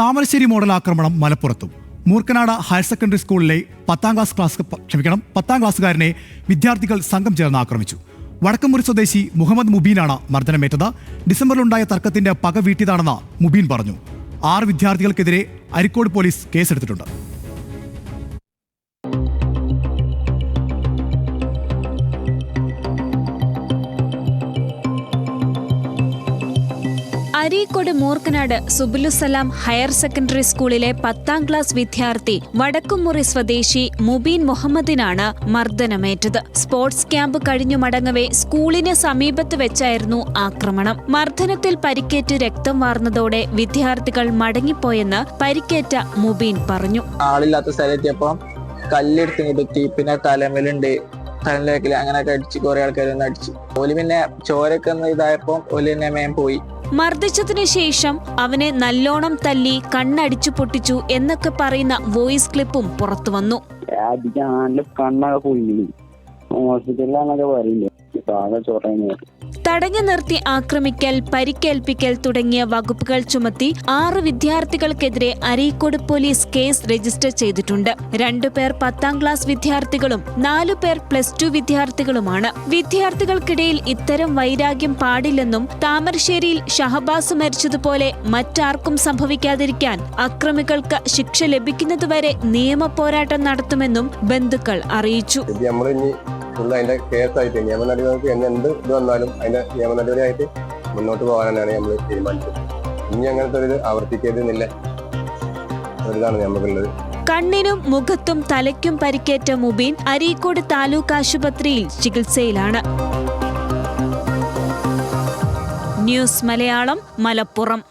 Thamarassery model ആക്രമണം മലപ്പുറത്തും. Moorkkanad higher secondary സ്കൂളിലെ 10ാം ക്ലാസ്സുകാരനെ വിദ്യാർത്ഥികൾ സംഘം ചേർന്ന് ആക്രമിച്ചു. വടക്കമുറി സ്വദേശി മുഹമ്മദ് മുബീനാണ് മർദ്ദനമേറ്റത്. ഡിസംബറിലുണ്ടായ തർക്കത്തിന്റെ പക വീട്ടിയതാണെന്ന് മുബീൻ പറഞ്ഞു. 6 വിദ്യാർത്ഥികൾക്കെതിരെ അരീക്കോട് പോലീസ് കേസെടുത്തിട്ടുണ്ട്. അരീക്കോട് മൂർക്കനാട് സുബുലുസലാം ഹയർ സെക്കൻഡറി സ്കൂളിലെ 10ാം ക്ലാസ് വിദ്യാർത്ഥി വടക്കുംമുറി സ്വദേശി മുബീൻ മുഹമ്മദിനാണ് മർദ്ദനമേറ്റത്. സ്പോർട്സ് ക്യാമ്പ് കഴിഞ്ഞു മടങ്ങവേ സ്കൂളിന് സമീപത്ത് വെച്ചായിരുന്നു ആക്രമണം. മർദ്ദനത്തിൽ പരിക്കേറ്റ് രക്തം വാർന്നതോടെ വിദ്യാർത്ഥികൾ മടങ്ങിപ്പോയെന്ന് പരിക്കേറ്റ മുബീൻ പറഞ്ഞു. ആളില്ലാത്ത സ്ഥലത്തെത്തിയപ്പോ കല്ലെടുത്ത് പിന്നെ തലമേലുണ്ട്, തലയിലേക്കില് അങ്ങനെയൊക്കെ അടിച്ച് കുറെ ആൾക്കാരൊന്നും അടിച്ചു. ഓല് പിന്നെ ചോരൊക്കെ ഇതായപ്പോ ഓല് തന്നെ മേം പോയി. മർദ്ദിച്ചതിനു ശേഷം അവനെ നല്ലോണം തല്ലി കണ്ണടിച്ചു പൊട്ടിച്ചു എന്നൊക്കെ പറയുന്ന വോയിസ് ക്ലിപ്പും പുറത്തുവന്നു. കണ്ണൊക്കെ പോയി ഹോസ്പിറ്റലിലാണൊക്കെ പറയില്ലേ, തടഞ്ഞു നിർത്തി ആക്രമിക്കൽ, പരിക്കേൽപ്പിക്കൽ തുടങ്ങിയ വകുപ്പുകൾ ചുമത്തി 6 വിദ്യാർത്ഥികൾക്കെതിരെ അരീക്കോട് പോലീസ് കേസ് രജിസ്റ്റർ ചെയ്തിട്ടുണ്ട്. 2 പേർ 10ാം ക്ലാസ് വിദ്യാർത്ഥികളും 4 പേർ +2 വിദ്യാർത്ഥികളുമാണ്. വിദ്യാർത്ഥികൾക്കിടയിൽ ഇത്തരം വൈരാഗ്യം പാടില്ലെന്നും താമരശ്ശേരിയിൽ ഷഹബാസ് മരിച്ചതുപോലെ മറ്റാർക്കും സംഭവിക്കാതിരിക്കാൻ അക്രമികൾക്ക് ശിക്ഷ ലഭിക്കുന്നതുവരെ നിയമ പോരാട്ടം നടത്തുമെന്നും ബന്ധുക്കൾ അറിയിച്ചു. അതിന്റെ കേസായിട്ട് നിയമ നടപടികൾക്ക് എന്ത് ഇത് വന്നാലും അതിന്റെ നിയമ നടപടിയായിട്ട് മുന്നോട്ട് പോകാനാണ് നമ്മൾ തീരുമാനിച്ചത്. ഇനി അങ്ങനത്തെ ഒരു ആവർത്തിക്കരുതെന്നില്ല ഒരിതാണ് നമുക്കുള്ളത്. കണ്ണിനും മുഖത്തും തലയ്ക്കും പരിക്കേറ്റ മുബീൻ അരീക്കോട് താലൂക്ക് ആശുപത്രിയിൽ ചികിത്സയിലാണ്. ന്യൂസ് മലയാളം, മലപ്പുറം.